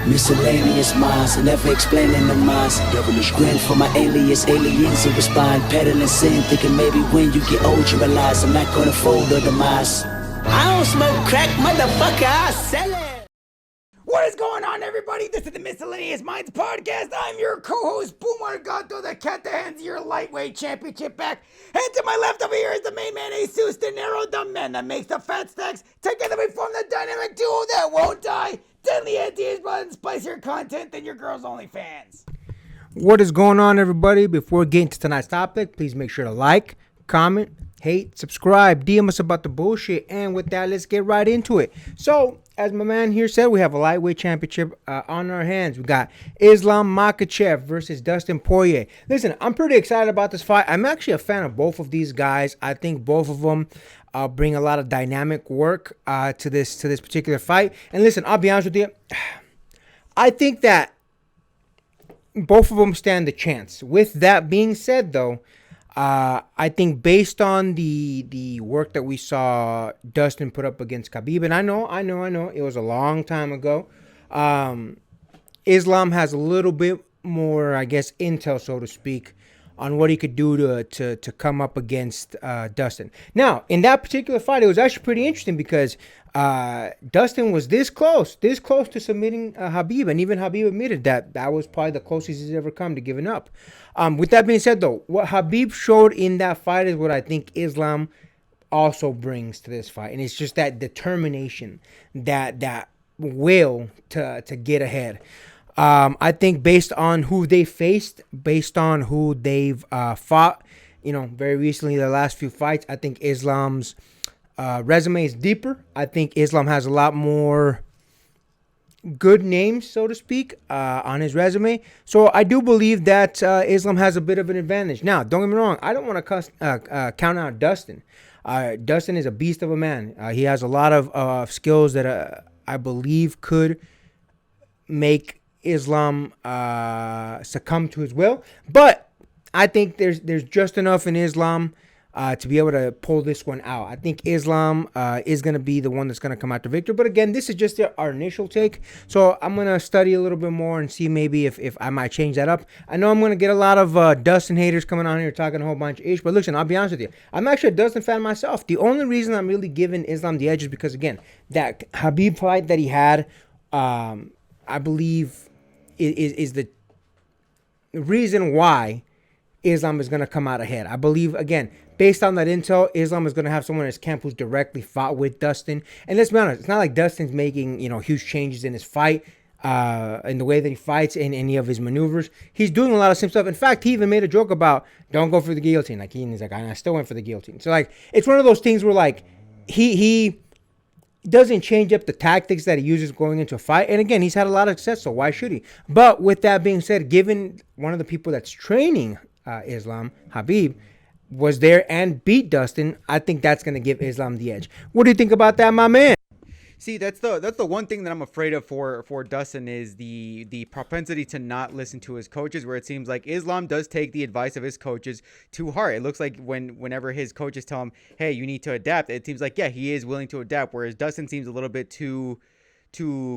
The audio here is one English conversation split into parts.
Miscellaneous minds, never explaining the minds. Devilish grin for my alias, aliens who respond. Peddling sin, thinking maybe when you get old you realize I'm not gonna fold or demise. I don't smoke crack, motherfucker, I sell it. What is going on, everybody? This is the Miscellaneous Minds Podcast. I'm your co-host, Boomer Gato, the cat that hands your lightweight championship back. And to my left over here is the main man, Jesus Dinero, the man that makes the fat stacks. Together we form the dynamic duo that won't die. Deadly ideas, but spicier content than your girl's OnlyFans. What is going on, everybody? Before getting to tonight's topic, please make sure to like, comment, hate, subscribe, DM us about the bullshit, and with that, let's get right into it. So, as my man here said, we have a lightweight championship on our hands. We got Sslam Makhachev versus Dustin Poirier. Listen, I'm pretty excited about this fight. I'm actually a fan of both of these guys. I think both of them bring a lot of dynamic work to this particular fight. And listen, I'll be honest with you, I think that both of them stand a chance. With that being said, though, I think based on the work that we saw Dustin put up against Khabib, and I know, it was a long time ago. Sslam has a little bit more, I guess, intel, so to speak, on what he could do to come up against Dustin. Now, in that particular fight, it was actually pretty interesting because Dustin was this close to submitting Khabib, and even Khabib admitted that was probably the closest he's ever come to giving up. With that being said, though, what Khabib showed in that fight is what I think Sslam also brings to this fight, and it's just that determination, that will to get ahead. I think based on who they faced, based on who they've fought, very recently, the last few fights, I think Sslam's resume is deeper. I think Sslam has a lot more good names, so to speak, on his resume. So I do believe that Sslam has a bit of an advantage. Now, don't get me wrong. I don't want to count out Dustin. Dustin is a beast of a man. He has a lot of skills that I believe could make Sslam succumb to his will. But I think there's just enough in Sslam to be able to pull this one out. I think Sslam is going to be the one that's going to come out the victor. But again, this is just our initial take. So I'm going to study a little bit more and see maybe if I might change that up. I know I'm going to get a lot of Dustin haters coming on here talking a whole bunch of ish. But listen, I'll be honest with you. I'm actually a Dustin fan myself. The only reason I'm really giving Sslam the edge is because, again, that Khabib fight that he had, I believe is the reason why Sslam is going to come out ahead. I believe, again, based on that intel, Sslam is going to have someone in his camp who's directly fought with Dustin. And let's be honest, it's not like Dustin's making, huge changes in his fight, in the way that he fights, in any of his maneuvers. He's doing a lot of same stuff. In fact, he even made a joke about, don't go for the guillotine. Like, he's like, I still went for the guillotine. So, like, it's one of those things where, like, he doesn't change up the tactics that he uses going into a fight. And again, he's had a lot of success, so why should he? But with that being said, given one of the people that's training Sslam, Khabib, was there and beat Dustin, I think that's going to give Sslam the edge. What do you think about that, my man? See, that's the one thing that I'm afraid of for Dustin is the propensity to not listen to his coaches, where it seems like Sslam does take the advice of his coaches to heart. It looks like whenever his coaches tell him, hey, you need to adapt, it seems like, yeah, he is willing to adapt, whereas Dustin seems a little bit too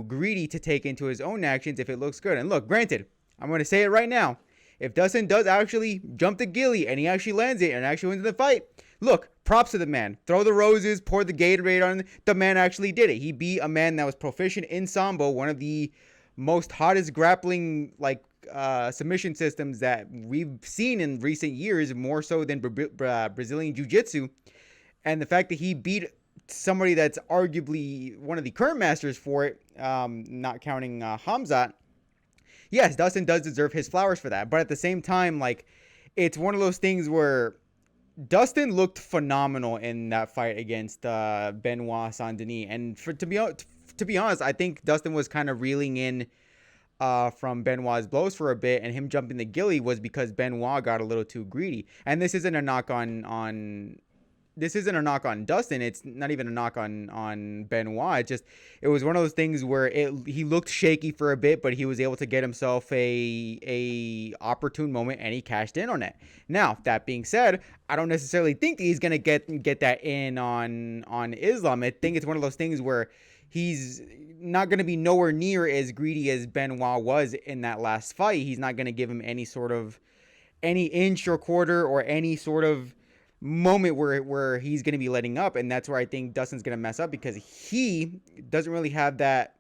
greedy to take into his own actions if it looks good. And look, granted, I'm going to say it right now. If Dustin does actually jump the ghillie and he actually lands it and actually wins the fight, look, props to the man. Throw the roses, pour the Gatorade on. The man actually did it. He beat a man that was proficient in Sambo, one of the most hottest grappling submission systems that we've seen in recent years, more so than Brazilian Jiu-Jitsu. And the fact that he beat somebody that's arguably one of the current masters for it, not counting Hamzat. Yes, Dustin does deserve his flowers for that. But at the same time, like, it's one of those things where Dustin looked phenomenal in that fight against Benoit Saint-Denis. And to be honest, I think Dustin was kind of reeling in from Benoit's blows for a bit. And him jumping the ghillie was because Benoit got a little too greedy. And this isn't a knock on Dustin. It's not even a knock on Benoit. It was one of those things where he looked shaky for a bit, but he was able to get himself a opportune moment, and he cashed in on it. Now, that being said, I don't necessarily think he's gonna get that in on Sslam. I think it's one of those things where he's not going to be nowhere near as greedy as Benoit was in that last fight. He's not going to give him any inch or quarter or any sort of moment where he's going to be letting up. And that's where I think Dustin's going to mess up, because he doesn't really have that.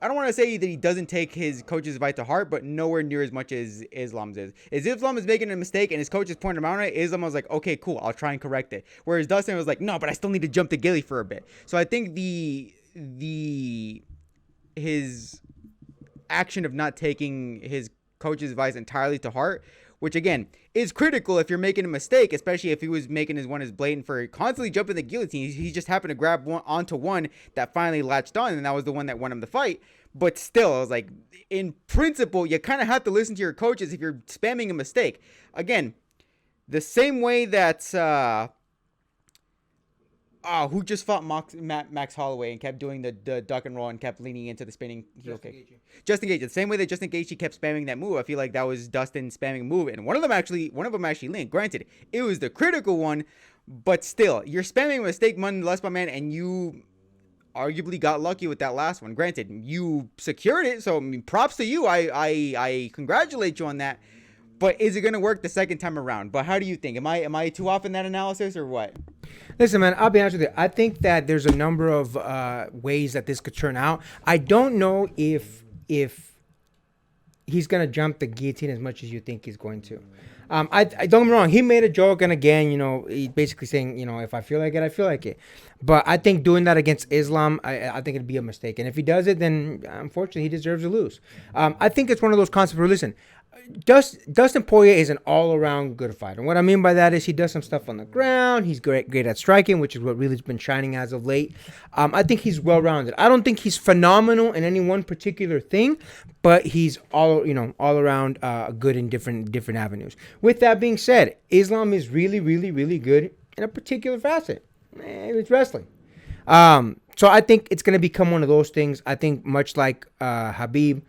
I don't want to say that he doesn't take his coach's advice to heart, but nowhere near as much as Islam's is. As Islam is making a mistake and his coach is pointing him out on it, Islam was like, okay, cool, I'll try and correct it. Whereas Dustin was like, no, but I still need to jump the gilly for a bit. So I think his action of not taking his coach's advice entirely to heart, which again is critical if you're making a mistake, especially if he was making his one as blatant for constantly jumping the guillotine. He just happened to grab onto one that finally latched on, and that was the one that won him the fight. But still, I was like, in principle, you kind of have to listen to your coaches if you're spamming a mistake. Again, the same way that who just fought Max Holloway and kept doing the duck and roll and kept leaning into the spinning heel kick. Justin Gaethje. The same way that Justin Gaethje kept spamming that move, I feel like that was Dustin spamming a move, and one of them actually linked. Granted, it was the critical one, but still, you're spamming a mistake nonetheless, my man, and you arguably got lucky with that last one. Granted, you secured it, so I mean, props to you. I congratulate you on that. But is it going to work the second time around? But how do you think? Am I too off in that analysis, or what? Listen, man, I'll be honest with you. I think that there's a number of ways that this could turn out. I don't know if he's going to jump the guillotine as much as you think he's going to. I don't get me wrong. He made a joke, and again, he basically saying, if I feel like it, I feel like it. But I think doing that against Islam, I think it'd be a mistake. And if he does it, then unfortunately he deserves to lose. I think it's one of those concepts where, listen, Dustin Poirier is an all-around good fighter. And what I mean by that is he does some stuff on the ground. He's great at striking, which is what really has been shining as of late. I think he's well-rounded. I don't think he's phenomenal in any one particular thing, but he's all around good in different avenues. With that being said, Islam is really, really, really good in a particular facet. It's wrestling. So I think it's going to become one of those things. I think much like Habib,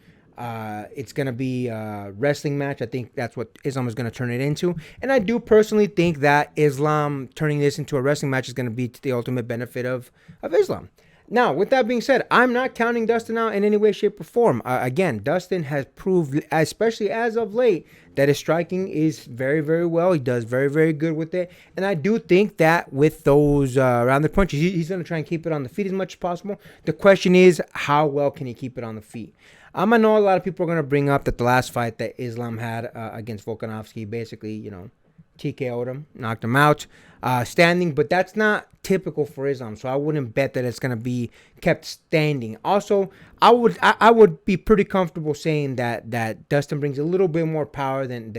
it's going to be a wrestling match. I think that's what Islam is going to turn it into. And I do personally think that Islam turning this into a wrestling match is going to be to the ultimate benefit of Islam. Now, with that being said, I'm not counting Dustin out in any way, shape, or form. Again, Dustin has proved, especially as of late, that his striking is very, very well. He does very, very good with it. And I do think that with those rounded punches, he's going to try and keep it on the feet as much as possible. The question is, how well can he keep it on the feet? I know a lot of people are going to bring up that the last fight that Islam had against Volkanovski, basically, TKO'd him, knocked him out, standing, but that's not typical for Islam, so I wouldn't bet that it's going to be kept standing. Also, I would be pretty comfortable saying that Dustin brings a little bit more power than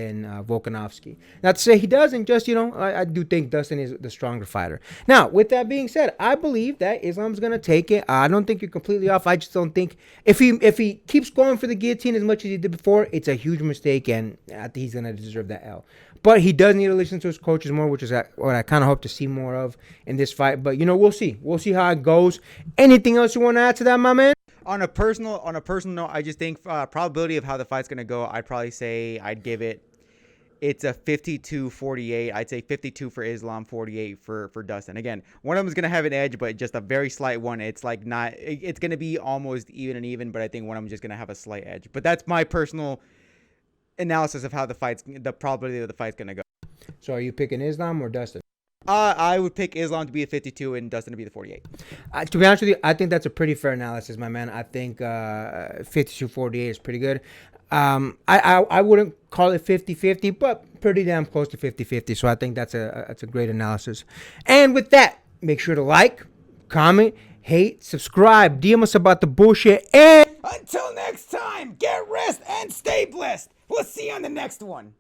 Volkanovski. Not to say he doesn't, just, I do think Dustin is the stronger fighter. Now, with that being said, I believe that Islam's going to take it. I don't think you're completely off. I just don't think if he keeps going for the guillotine as much as he did before, it's a huge mistake, and I think he's going to deserve that L. But he does need to listen to his coaches more, which is what I kind of hope to see more of in this fight. But, we'll see. We'll see how it goes. Anything else you want to add to that, my man? On a personal note, I just think probability of how the fight's going to go, I'd probably say I'd give it's a 52-48. I'd say 52 for Islam, 48 for Dustin. Again, one of them is going to have an edge, but just a very slight one. It's like it's going to be almost even, but I think one of them is just going to have a slight edge. But that's my personal analysis of how the probability of the fight's going to go. So are you picking Islam or Dustin? I would pick Islam to be the 52 and Dustin to be the 48. To be honest with you, I think that's a pretty fair analysis, my man. I think 52-48 is pretty good. I wouldn't call it 50-50, but pretty damn close to 50-50. So I think that's a great analysis. And with that, make sure to like, comment, hate, subscribe, DM us about the bullshit, and until next time, get rest and stay blessed. We'll see you on the next one.